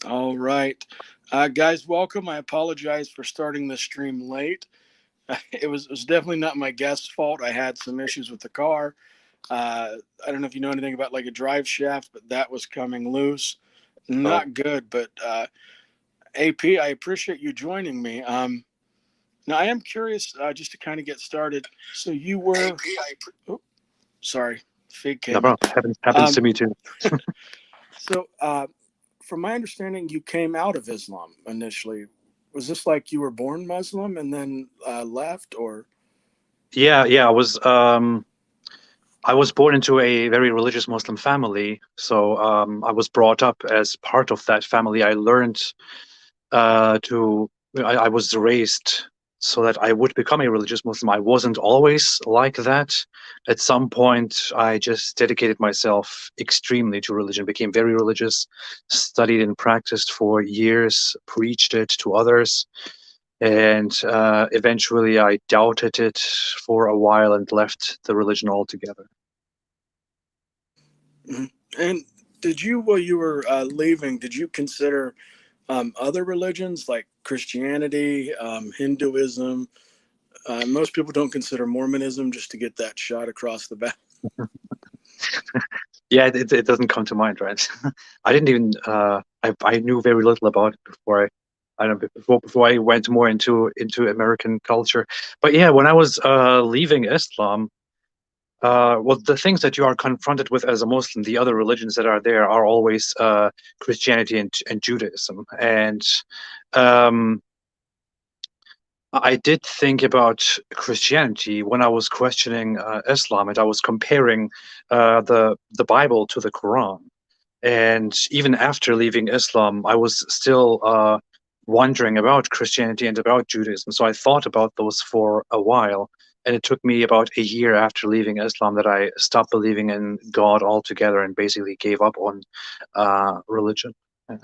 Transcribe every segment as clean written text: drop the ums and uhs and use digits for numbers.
All right. Guys, welcome. I apologize for starting the stream late. It was definitely not my guest's fault. I had some issues with the car. I don't know if you know anything about like a drive shaft, but that was coming loose. Oh, Not good, but AP, I appreciate you joining me. Now, I am curious, just to kind of get started. So you were, oh, sorry, feed no came in. problem. Happens Um, to me too. so, from my understanding, you came out of Islam initially. Was this like you were born Muslim and then left, or? Yeah. I was born into a very religious Muslim family, so I was brought up as part of that family. I learned to. I was raised so that I would become a religious Muslim. I wasn't always like that. At some point, I just dedicated myself extremely to religion, became very religious, studied and practiced for years, preached it to others. And eventually I doubted it for a while and left the religion altogether. Mhm. And did you, while you were leaving, did you consider other religions like Christianity, Hinduism? Most people don't consider Mormonism, just to get that shot across the back. Yeah, it doesn't come to mind, right? I didn't even I knew very little about it before I don't know before I went more into American culture. But yeah, when I was leaving Islam, well, the things that you are confronted with as a Muslim, the other religions that are there are always Christianity and Judaism. And um, I did think about Christianity when I was questioning Islam, and I was comparing the Bible to the Quran. And even after leaving Islam, I was still wondering about Christianity and about Judaism. So I thought about those for a while. And it took me about a year after leaving Islam that I stopped believing in God altogether and basically gave up on religion. Yeah.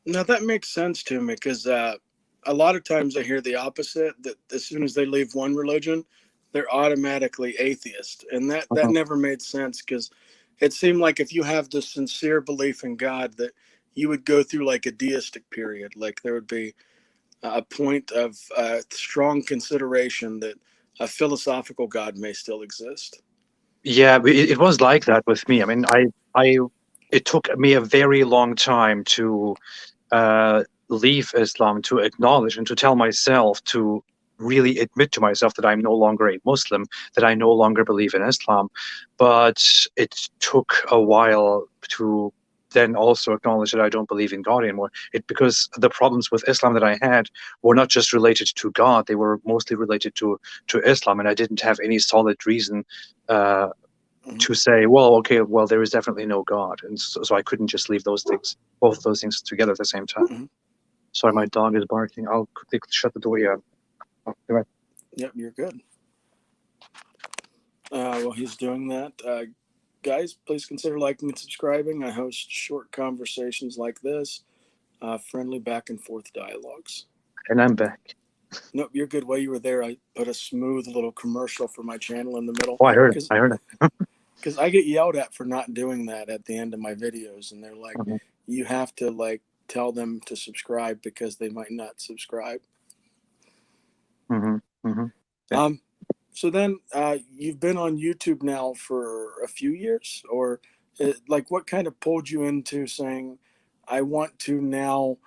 Now that makes sense to me because a lot of times I hear the opposite, that as soon as they leave one religion, they're automatically atheist. And that Mhm. never made sense because it seemed like if you have the sincere belief in God, that you would go through like a deistic period. Like there would be a point of strong consideration that a philosophical God may still exist. Yeah, it was like that with me. I mean, it took me a very long time to leave Islam, to acknowledge and to tell myself, to really admit to myself that I'm no longer a Muslim, that I no longer believe in Islam. But it took a while to then also acknowledge that I don't believe in God anymore. Because the problems with Islam that I had were not just related to God; they were mostly related to Islam, and I didn't have any solid reason uh, Mhm. to say, well, okay, well, there is definitely no God, and so I couldn't just leave those things, both of those things together at the same time. Mhm. Sorry, my dog is barking. I'll quickly shut the door. Yeah. Oh, you're right. Yep, you're good. While he's doing that, guys, please consider liking and subscribing. I host short conversations like this, friendly back and forth dialogues. And I'm back. Nope, you're good. While you were there, I put a smooth little commercial for my channel in the middle Oh, I heard it. because I heard it. because I get yelled at for not doing that at the end of my videos, and they're like, Mhm, you have to like tell them to subscribe because they might not subscribe. mhm, mhm. Yeah. Um, so then you've been on YouTube now for a few years, or like what kind of pulled you into saying, I want to now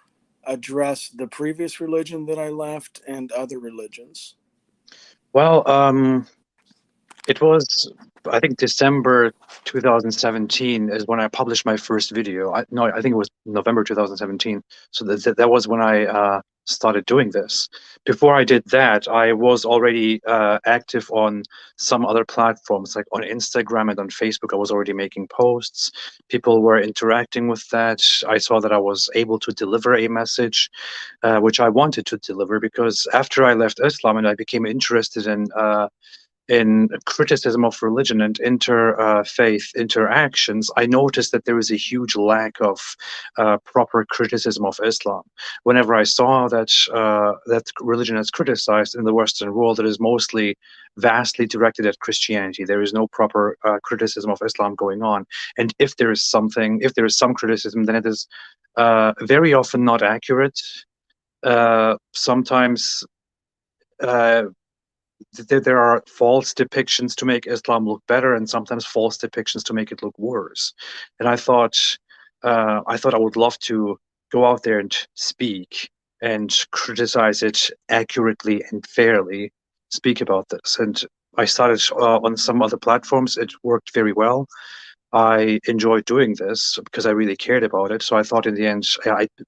address the previous religion that I left and other religions? Well, it was, I think, December 2017 is when I published my first video. No, I think it was November 2017. So that was when I started doing this. Before I did that, I was already active on some other platforms, like on Instagram and on Facebook. I was already making posts. People were interacting with that. I saw that I was able to deliver a message, which I wanted to deliver because after I left Islam and I became interested in in criticism of religion and interfaith interactions, I noticed that there is a huge lack of proper criticism of Islam. Whenever I saw that that religion is criticized in the Western world, it is mostly vastly directed at Christianity. There is no proper criticism of Islam going on. And if there is something, if there is some criticism, then it is very often not accurate. Sometimes there are false depictions to make Islam look better, and sometimes false depictions to make it look worse. And I thought I would love to go out there and speak and criticize it accurately and fairly, speak about this. And I started on some other platforms. It worked very well. I enjoyed doing this because I really cared about it. So I thought in the end,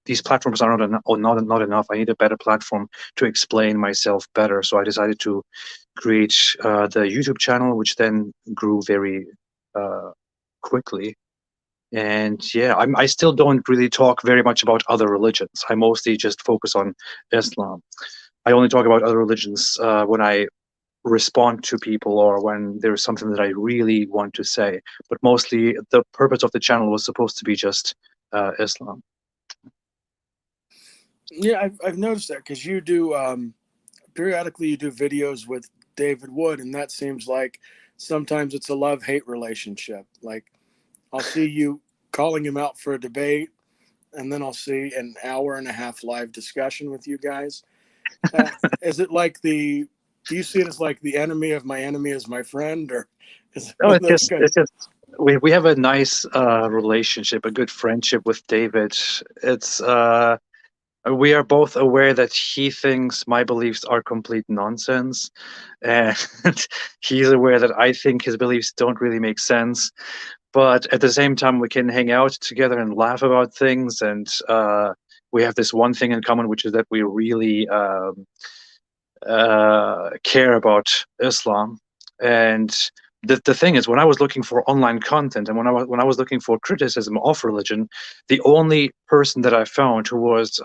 these platforms are not enough. I need a better platform to explain myself better. So I decided to create the YouTube channel, which then grew very quickly. And yeah, I still don't really talk very much about other religions. I mostly just focus on Islam. I only talk about other religions when I respond to people or when there's something that I really want to say. But mostly the purpose of the channel was supposed to be just Islam. Yeah, I've noticed that because you do periodically you do videos with David Wood, and that seems like sometimes it's a love-hate relationship. Like I'll see you calling him out for a debate, and then I'll see an hour and a half live discussion with you guys. Is it like the? Do you see it as like the enemy of my enemy is my friend, or is it No, one of those guys? it's just we have a nice relationship, a good friendship with David. It's we are both aware that he thinks my beliefs are complete nonsense, and he's aware that I think his beliefs don't really make sense. But at the same time, we can hang out together and laugh about things, and we have this one thing in common, which is that we really care about Islam. And the thing is, when I was looking for online content and when I was looking for criticism of religion, the only person that I found who was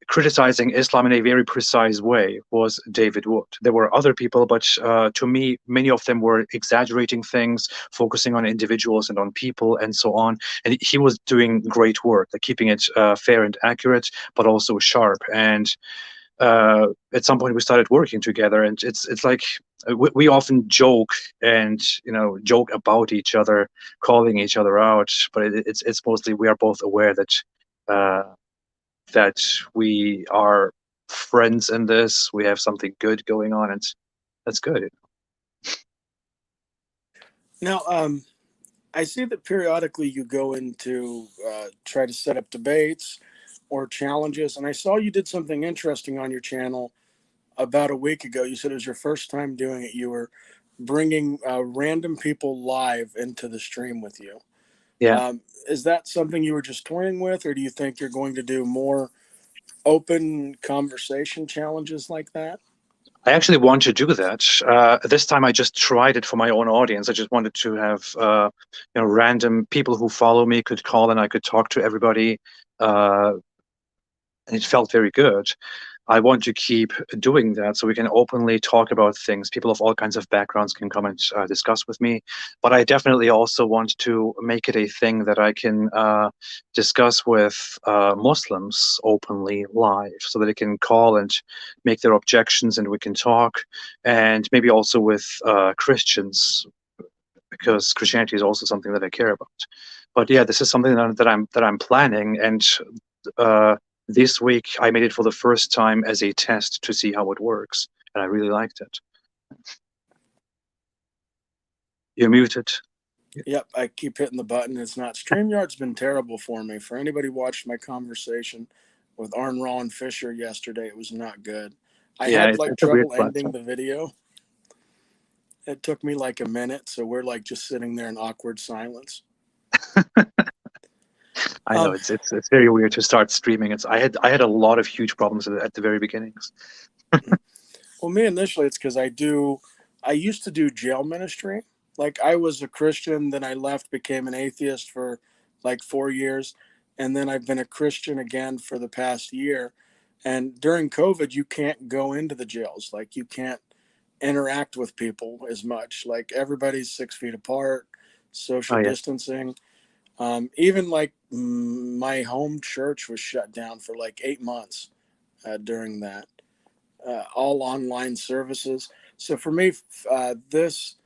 criticizing Islam in a very precise way was David Wood. There were other people, but to me, many of them were exaggerating things, focusing on individuals and on people and so on. And he was doing great work, like keeping it fair and accurate, but also sharp. And at some point we started working together, and it's like we often joke and joke about each other, calling each other out, but it's mostly we are both aware that that we are friends in this. We have something good going on, and that's good. Now, I see that periodically you go into try to set up debates or challenges, and I saw you did something interesting on your channel about a week ago. You said it was your first time doing it. You were bringing random people live into the stream with you. Yeah. Is that something you were just toying with, or do you think you're going to do more open conversation challenges like that? I actually want to do that. This time I just tried it for my own audience. I just wanted to have random people who follow me could call and I could talk to everybody. And it felt very good. I want to keep doing that so we can openly talk about things. People of all kinds of backgrounds can come and discuss with me. But I definitely also want to make it a thing that I can discuss with Muslims openly live so that they can call and make their objections and we can talk. And maybe also with Christians, because Christianity is also something that I care about. But yeah, this is something that I'm planning, and this week I made it for the first time as a test to see how it works, and I really liked it. You're muted. Yep, I keep hitting the button. It's not. StreamYard's been terrible for me. For anybody who watched my conversation with Arn Ron Fisher yesterday, it was not good. I Yeah, had like it's a weird trouble ending platform. the video. It took me like a minute, so we're like just sitting there in awkward silence. I know Um, it's very weird to start streaming. I had a lot of huge problems at the very beginnings. well, me initially, it's because I used to do jail ministry. Like I was a Christian, then I left, became an atheist for like 4 years, and then I've been a Christian again for the past year. And during COVID, you can't go into the jails. Like you can't interact with people as much. Like everybody's 6 feet apart, social Oh yeah. distancing. Even like my home church was shut down for like 8 months during that. All online services. So for me, this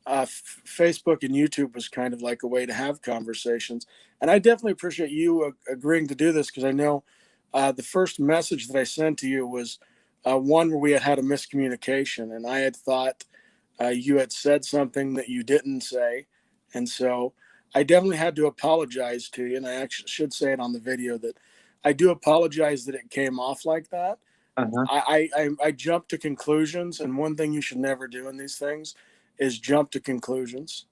Facebook and YouTube was kind of like a way to have conversations. And I definitely appreciate you agreeing to do this, because I know the first message that I sent to you was one where we had had a miscommunication, and I had thought you had said something that you didn't say. And so I definitely had to apologize to you. And I actually should say it on the video that I do apologize that it came off like that. Uh-huh. I jump to conclusions, and one thing you should never do in these things is jump to conclusions.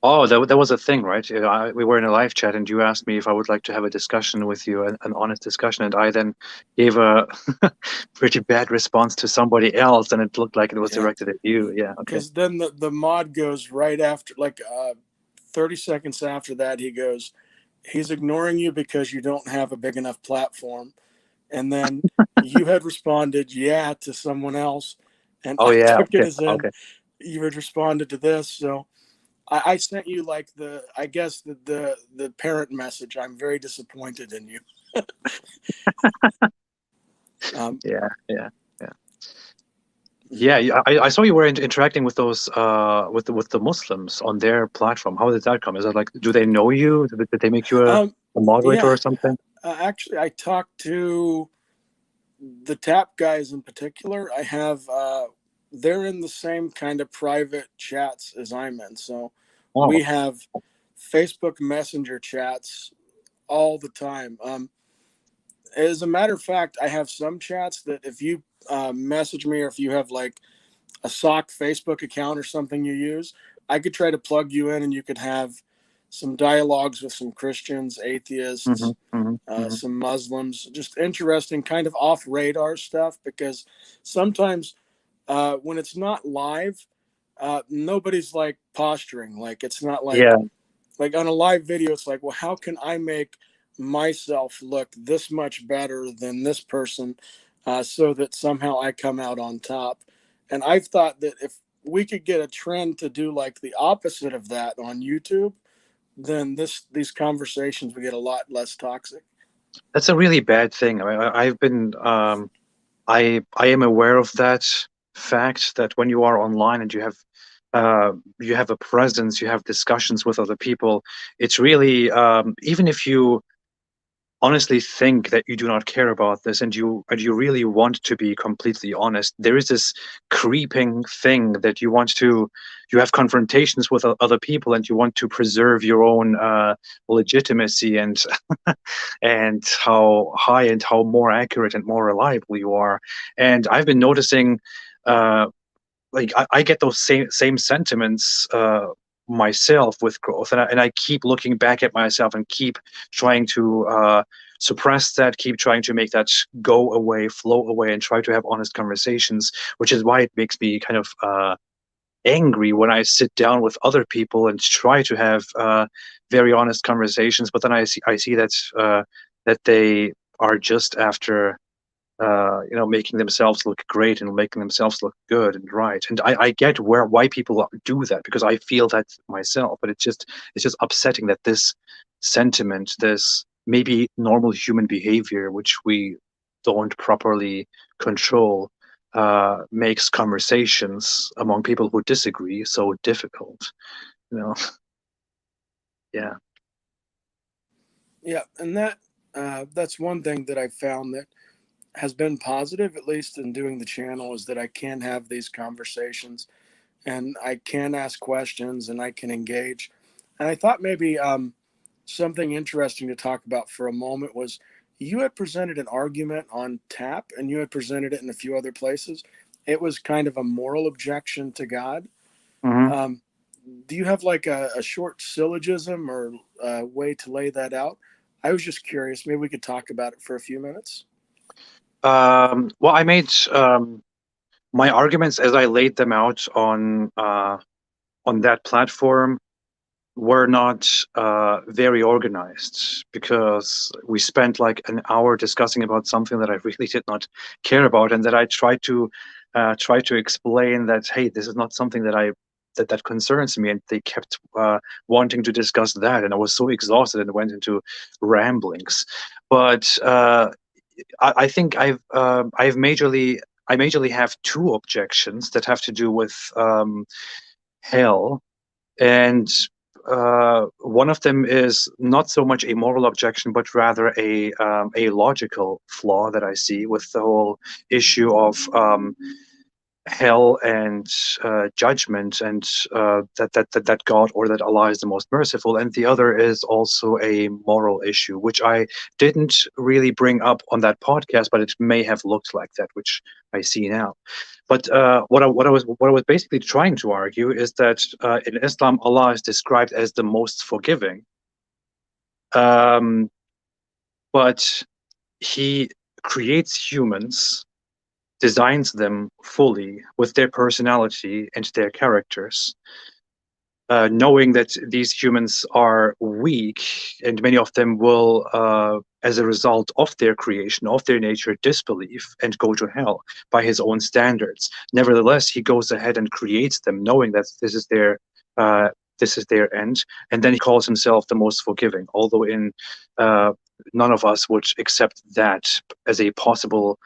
Oh, that was a thing, right? We were in a live chat, and you asked me if I would like to have a discussion with you, an honest discussion, and I then gave a pretty bad response to somebody else, and it looked like it was Yeah, directed at you. Yeah, okay. because then the mod goes right after, like 30 seconds after that, he goes, he's ignoring you because you don't have a big enough platform. And then you had responded, yeah, to someone else. And Oh I yeah, took it okay, as in okay. you had responded to this. So I sent you like I guess the parent message. I'm very disappointed in you. Um, Yeah, yeah, yeah. Yeah, I saw you were interacting with those with the Muslims on their platform. How did that come? Is that like, do they know you? Did they make you um, a moderator yeah, or something? actually, I talked to the tap guys in particular. I have they're in the same kind of private chats as I'm in. So we Oh, have Facebook Messenger chats all the time. As a matter of fact, I have some chats that if you message me, or if you have like a sock Facebook account or something you use, I could try to plug you in, and you could have some dialogues with some Christians, mm-hmm, atheists, mm-hmm, mm-hmm. some Muslims, just interesting, kind of off radar stuff. Because sometimes when it's not live, nobody's like posturing. Like it's not Yeah, like on a live video, it's like, well, how can I make myself look this much better than this person, so that somehow I come out on top? And I've thought that if we could get a trend to do like the opposite of that on YouTube, then these conversations would get a lot less toxic. that's a really bad thing. I mean, I've been I am aware of that fact that when you are online and you have a presence, you have discussions with other people, it's really even if you honestly think that you do not care about this and you really want to be completely honest, there is this creeping thing that you have confrontations with other people and you want to preserve your own legitimacy and and how high and how more accurate and more reliable you are. And I've been noticing like I get those same sentiments myself with growth, and I keep looking back at myself and keep trying to suppress that, keep trying to make that go away, flow away, and try to have honest conversations, which is why it makes me kind of angry when I sit down with other people and try to have very honest conversations, but then I see that they are just after making themselves look great and making themselves look good and right. And I get why people do that because I feel that myself. But it's just upsetting that this sentiment, this maybe normal human behavior, which we don't properly control, makes conversations among people who disagree so difficult. You know, yeah. Yeah, and that's one thing that I found that has been positive, at least in doing the channel, is that I can have these conversations, and I can ask questions, and I can engage. And I thought maybe something interesting to talk about for a moment was you had presented an argument on tap, and you had presented it in a few other places. It was kind of a moral objection to God. Hmm. Um, do you have like a short syllogism or a way to lay that out? I was just curious. Maybe we could talk about it for a few minutes. Well, I made my arguments as I laid them out on that platform were not very organized because we spent like an hour discussing about something that I really did not care about, and that I tried to tried to explain that, hey, this is not something that concerns me, and they kept wanting to discuss that, and I was so exhausted and went into ramblings. But I think I majorly have two objections that have to do with hell, and one of them is not so much a moral objection, but rather a logical flaw that I see with the whole issue of hell and judgment, and that God or that Allah is the most merciful. And the other is also a moral issue, which I didn't really bring up on that podcast, but it may have looked like that, which I see now. But what I was basically trying to argue is that in Islam, Allah is described as the most forgiving, but He creates humans, designs them fully with their personality and their characters, knowing that these humans are weak, and many of them will, as a result of their creation, of their nature, disbelieve and go to hell by his own standards. Nevertheless, he goes ahead and creates them, knowing that this is their end, and then he calls himself the most forgiving, although in none of us would accept that as a possible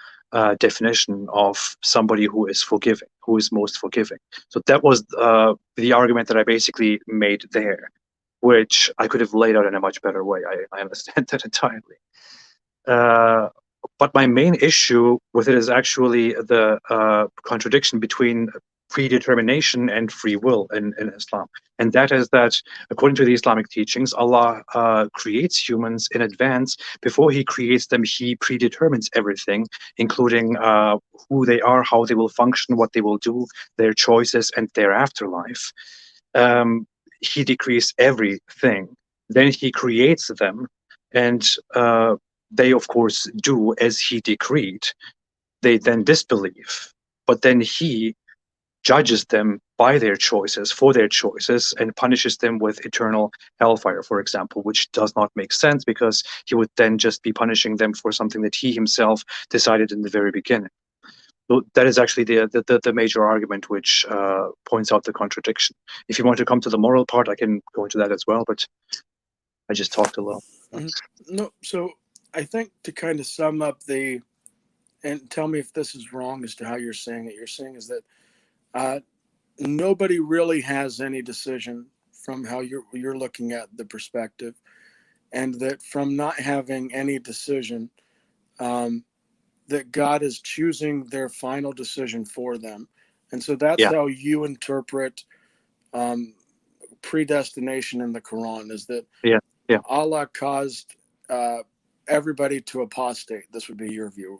definition of somebody who is forgiving, who is most forgiving. So that was the argument that I basically made there, which I could have laid out in a much better way. I understand that entirely. But my main issue with it is actually the contradiction between predetermination and free will in Islam. And that is that, according to the Islamic teachings, Allah creates humans in advance. Before he creates them, he predetermines everything, including who they are, how they will function, what they will do, their choices, and their afterlife. He decrees everything. Then he creates them, and they, of course, do as he decreed. They then disbelieve, but then he judges them by their choices, for their choices, and punishes them with eternal hellfire, for example, which does not make sense, because he would then just be punishing them for something that he himself decided in the very beginning. So that is actually the major argument which points out the contradiction. If you want to come to the moral part, I can go into that as well, but I just talked a lot. No, so I think to kind of sum up and tell me if this is wrong as to how you're saying is that nobody really has any decision from how you're looking at the perspective, and that from not having any decision, that God is choosing their final decision for them. And so that's how you interpret predestination in the Quran, is that Allah caused everybody to apostate. This would be your view.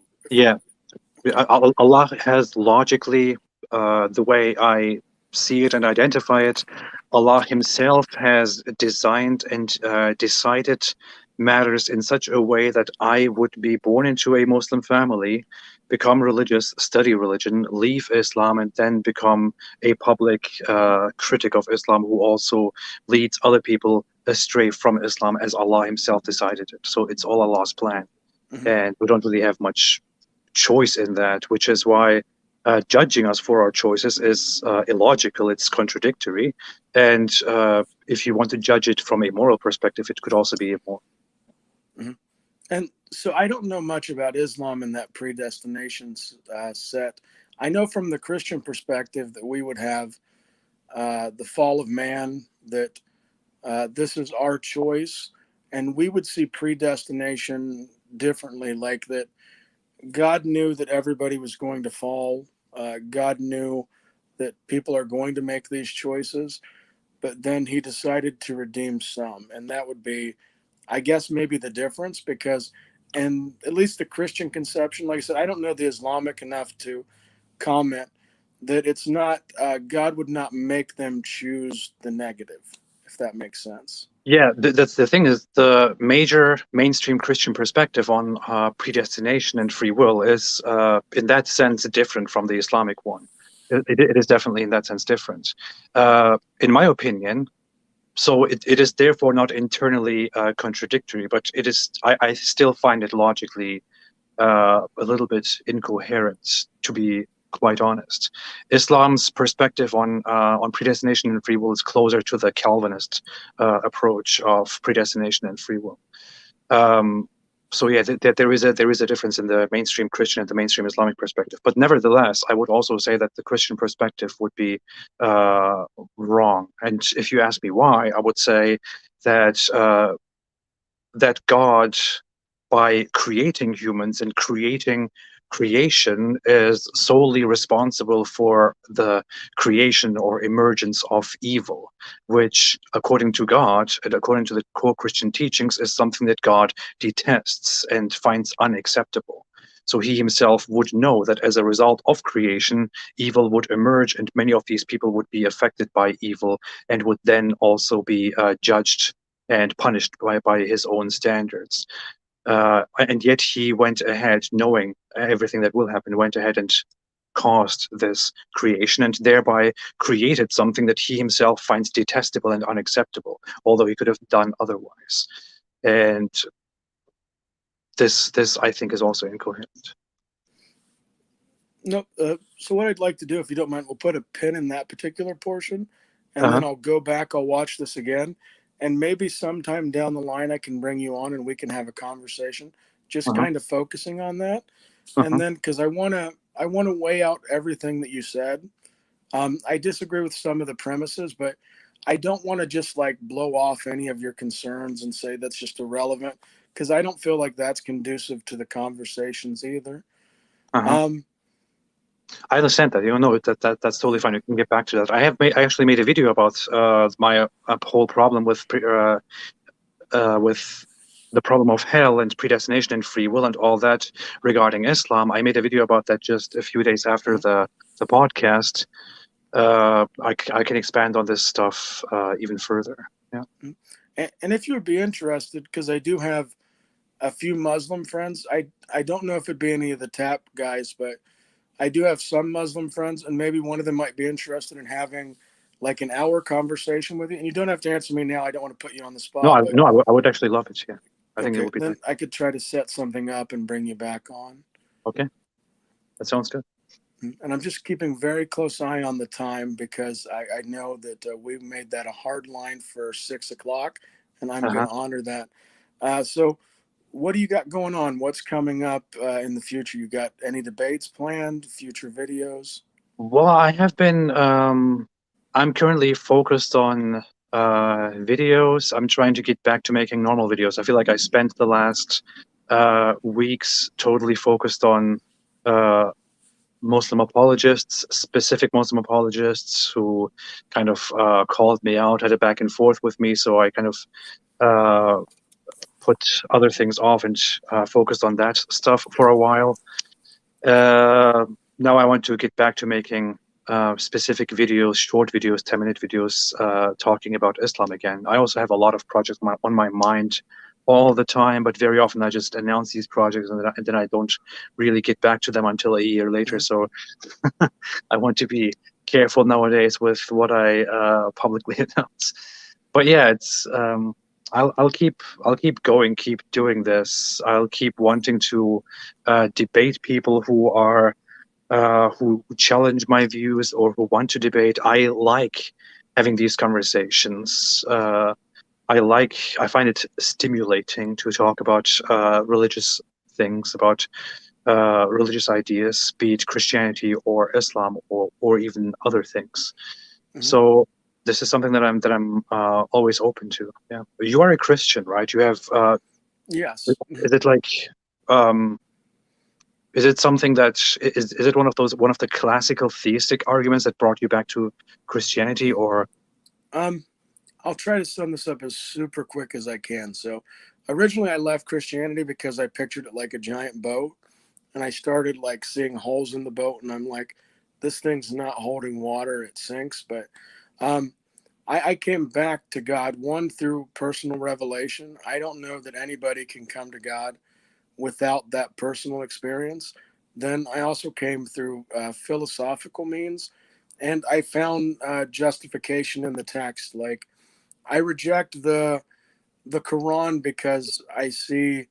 Allah has logically, the way I see it and identify it, Allah himself has designed and decided matters in such a way that I would be born into a Muslim family, become religious, study religion, leave Islam, and then become a public critic of Islam who also leads other people astray from Islam as Allah himself decided it. So it's all Allah's plan. And we don't really have much choice in that, which is why judging us for our choices is illogical, it's contradictory. And if you want to judge it from a moral perspective, it could also be immoral. And so I don't know much about Islam in that predestination set. I know from the Christian perspective that we would have the fall of man, that this is our choice, and we would see predestination differently, like that God knew that everybody was going to fall. God knew that people are going to make these choices, but then he decided to redeem some. And that would be, I guess, maybe the difference, because in at least the Christian conception, like I said, I don't know the Islamic enough to comment, that it's not, God would not make them choose the negative, if that makes sense. Yeah, that's the thing, is the major mainstream Christian perspective on predestination and free will is, in that sense, different from the Islamic one. It is definitely in that sense different. In my opinion, so it is therefore not internally contradictory, but it is. I still find it logically a little bit incoherent, to be quite honest. Islam's perspective on predestination and free will is closer to the Calvinist approach of predestination and free will. So yeah, there is a difference in the mainstream Christian and the mainstream Islamic perspective. But nevertheless, I would also say that the Christian perspective would be wrong. And if you ask me why, I would say that that God, by creating humans and creating creation, is solely responsible for the creation or emergence of evil, which, according to God and according to the core Christian teachings, is something that God detests and finds unacceptable. So he himself would know that as a result of creation, evil would emerge, and many of these people would be affected by evil and would then also be judged and punished by his own standards. And yet he went ahead, knowing everything that will happen, went ahead and caused this creation and thereby created something that he himself finds detestable and unacceptable, although he could have done otherwise. And this I think is also incoherent. No, so what I'd like to do, if you don't mind, we'll put a pin in that particular portion, and then I'll go back, I'll watch this again, and maybe sometime down the line I can bring you on and we can have a conversation, just kind of focusing on that. And then, because I want to weigh out everything that you said. I disagree with some of the premises, but I don't want to just like blow off any of your concerns and say that's just irrelevant, because I don't feel like that's conducive to the conversations either. I understand that. That's totally fine. You can get back to that. I actually made a video about my whole problem with the problem of hell and predestination and free will and all that regarding Islam. I made a video about that just a few days after the podcast. I can expand on this stuff even further. Yeah. And if you would be interested, because I do have a few Muslim friends. I don't know if it'd be any of the TAP guys, but I do have some Muslim friends, and maybe one of them might be interested in having like an hour conversation with you. And you don't have to answer me now. I don't want to put you on the spot. I would actually love it. Yeah, I think it would be. Then I could try to set something up and bring you back on. Okay, that sounds good. And I'm just keeping very close eye on the time, because I know that we've made that a hard line for 6 o'clock, and I'm going to honor that. So what do you got going on? What's coming up in the future? You got any debates planned, future videos? Well, I have been, I'm currently focused on videos. I'm trying to get back to making normal videos. I feel like I spent the last weeks totally focused on Muslim apologists, specific Muslim apologists who kind of called me out, had a back and forth with me. So I kind of put other things off and focused on that stuff for a while. Now I want to get back to making specific videos, short videos, 10-minute videos, talking about Islam again. I also have a lot of projects on my mind all the time, but very often I just announce these projects and then I don't really get back to them until a year later. So I want to be careful nowadays with what I publicly announce. But yeah, it's I'll keep going, keep doing this. I'll keep wanting to debate people who are who challenge my views or who want to debate. I like having these conversations. I find it stimulating to talk about religious things, about religious ideas, be it Christianity or Islam or even other things. So this is something that I'm always open to. Yeah, you are a Christian, right? You have yes. Is it like is it something that is it one of the classical theistic arguments that brought you back to Christianity, or? I'll try to sum this up as super quick as I can. So originally I left Christianity because I pictured it like a giant boat, and I started like seeing holes in the boat, and I'm like, this thing's not holding water, it sinks. But I came back to God, one, through personal revelation. I don't know that anybody can come to God without that personal experience. Then I also came through philosophical means, and I found justification in the text. Like, I reject the Quran because I see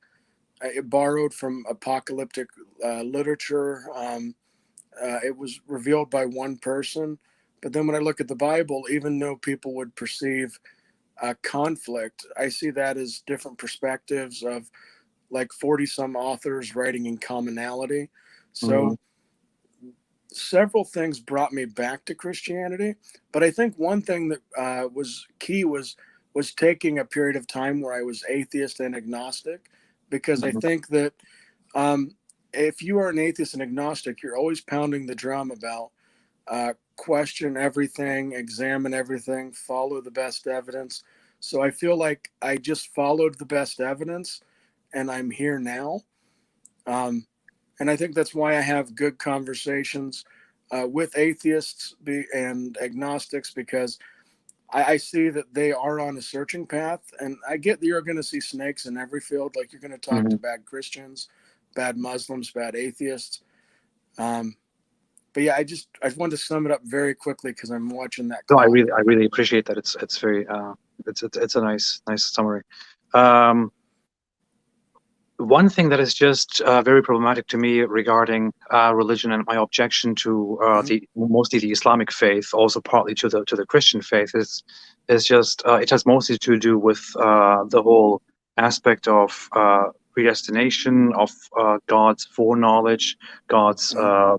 it borrowed from apocalyptic literature. it was revealed by one person. But then when I look at the Bible, even though people would perceive conflict, I see that as different perspectives of like 40 some authors writing in commonality. Mhm. So several things brought me back to Christianity, but I think one thing that was key was taking a period of time where I was atheist and agnostic, because I Mhm. think that um, if you are an atheist and agnostic, you're always pounding the drum about question everything, examine everything, follow the best evidence. So I feel like I just followed the best evidence, and I'm here now. Um, and I think that's why I have good conversations with atheists and agnostics, because I see that they are on a searching path. And I get that you're going to see snakes in every field. Like you're going to talk to Mhm. bad Christians, bad Muslims, bad atheists. Um, but yeah, I wanted to sum it up very quickly because I'm watching that No, clock. I really appreciate that. It's very it's a nice summary. Um, One thing that is just very problematic to me regarding religion and my objection to Hmm. the mostly the Islamic faith, also partly to the Christian faith, is just it has mostly to do with the whole aspect of predestination, of God's foreknowledge, God's Hmm.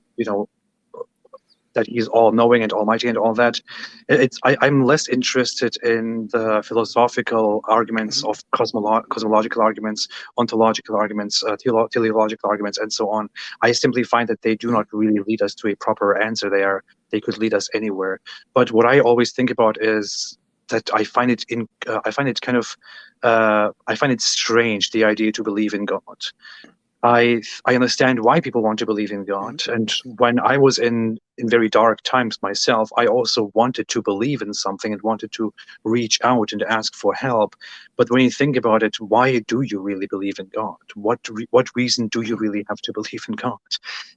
that he's all knowing and almighty and all that. I'm less interested in the philosophical arguments Hmm. of cosmological arguments, ontological arguments, teleological arguments, and so on. I simply find that they do Hmm. not really lead us to a proper answer. They could lead us anywhere. But what I always think about is that I find it strange, the idea to believe in God. I understand why people want to believe in Hmm. God. And when I was in very dark times myself, I also wanted to believe in something and wanted to reach out and ask for help. But when you think about it, why do you really believe in God? What reason do you Hmm. really have to believe in God?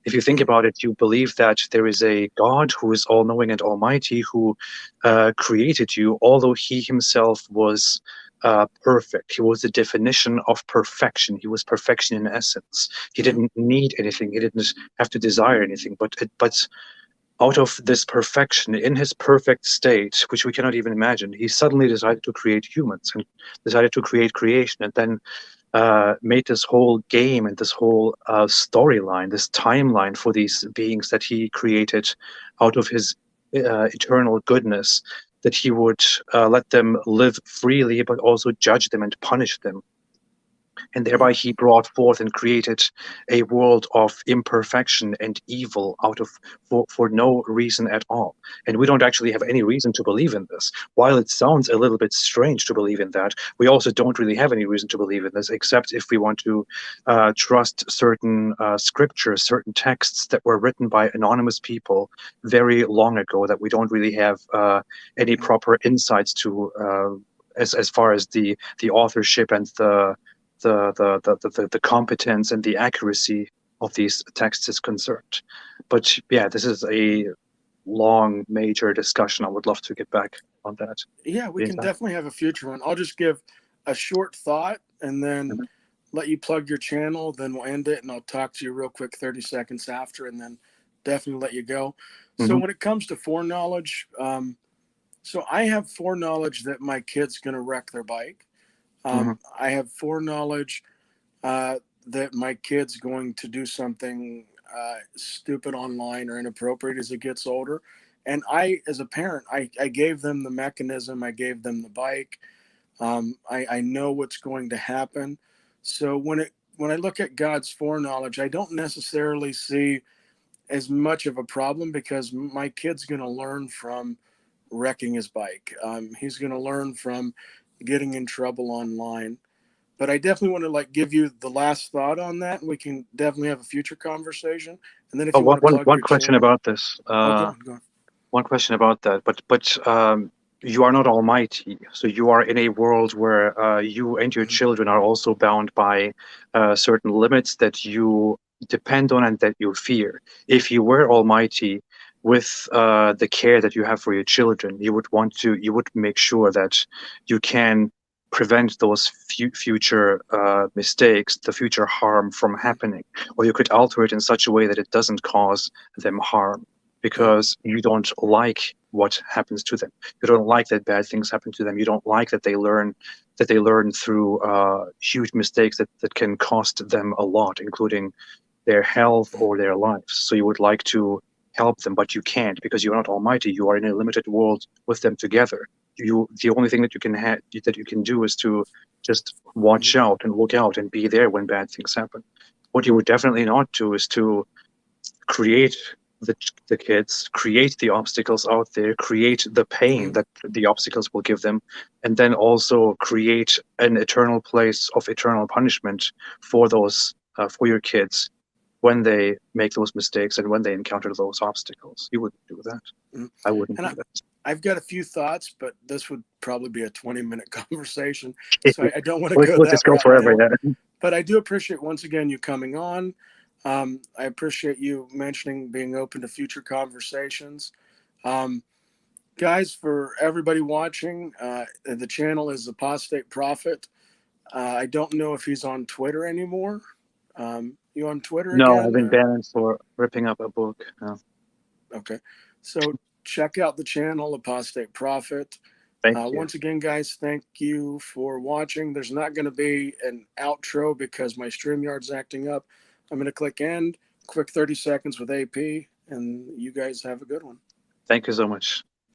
If you think Hmm. about it, you believe that there is a God who is all knowing and almighty, who created you, although he himself was perfect. He was the definition of perfection. He was perfection in essence. He Hmm. didn't need anything. He didn't have to desire anything. But out of this perfection, in his perfect state, which we cannot even imagine, he suddenly decided to create humans and decided to create creation, and then made this whole game and this whole storyline, this timeline for these beings that he created out of his eternal goodness, that he would let them live freely, but also judge them and punish them. And Hmm. thereby he brought forth and created a world of imperfection and evil out of for no reason at all. And we don't actually have any reason to believe in this. While it sounds a little bit strange to believe in that, we also don't really have any reason to believe in this, except if we want to trust certain scriptures, certain texts that were written by anonymous people very long ago that we don't really have any Hmm. proper insights to, as far as the authorship and the competence and the accuracy of these texts is concerned. But yeah, this is a long, major discussion. I would love to get back on that Yeah, we can anytime. definitely have a future one. I'll just give a short thought and then Mhm. let you plug your channel. Then we'll end it, and I'll talk to you real quick 30 seconds after, and then definitely let you go. So, Mhm. when it comes to foreknowledge, so I have foreknowledge that my kid's going to wreck their bike. Mhm. I have foreknowledge uh, that my kid's going to do something stupid online or inappropriate as it gets older. And I, as a parent, I gave them the mechanism, I gave them the bike. I know what's going to happen. So when I look at God's foreknowledge, I don't necessarily see as much of a problem, because my kid's going to learn from wrecking his bike. He's going to learn from getting in trouble online. But I definitely want to like give you the last thought on that, and we can definitely have a future conversation. And then if Oh, you want to plug one your question channel, about this. oh, go on, go on. One question about that. But you are not almighty, so you are in a world where you and your Mhm. children are also bound by certain limits that you depend on and that you fear. If you were almighty, with the care that you have for your children, you would make sure that you can prevent those future mistakes, the future harm from happening, or you could alter it in such a way that it doesn't cause them harm, because you don't like what happens to them. You don't like that bad things happen to them. You don't like that they learn through huge mistakes that can cost them a lot, including their health or their lives. So you would like to help them, but you can't, because you're not almighty. You are in a limited world with them together. The only thing that you can do is to just watch out and look out and be there when bad things happen. What you would definitely not do is to create the kids, create the obstacles out there, create the pain that the obstacles will give them, and then also create an eternal place of eternal punishment for those for your kids when they make those mistakes and when they encounter those obstacles. You wouldn't do that. I wouldn't do that. I've got a few thoughts, but this would probably be a 20-minute conversation, so I don't want to go we'll that just go forever. Yeah. But I do appreciate, once again, you coming on. I appreciate you mentioning being open to future conversations. Guys, for everybody watching, the channel is Apostate Prophet. I don't know if he's on Twitter anymore. You on Twitter No, again? I've been banned for ripping up a book. No. Okay. So check out the channel, Apostate Prophet. Thank you. Once again, guys, thank you for watching. There's not going to be an outro because my StreamYard's acting up. I'm going to click end, quick 30 seconds with AP, and you guys have a good one. Thank you so much.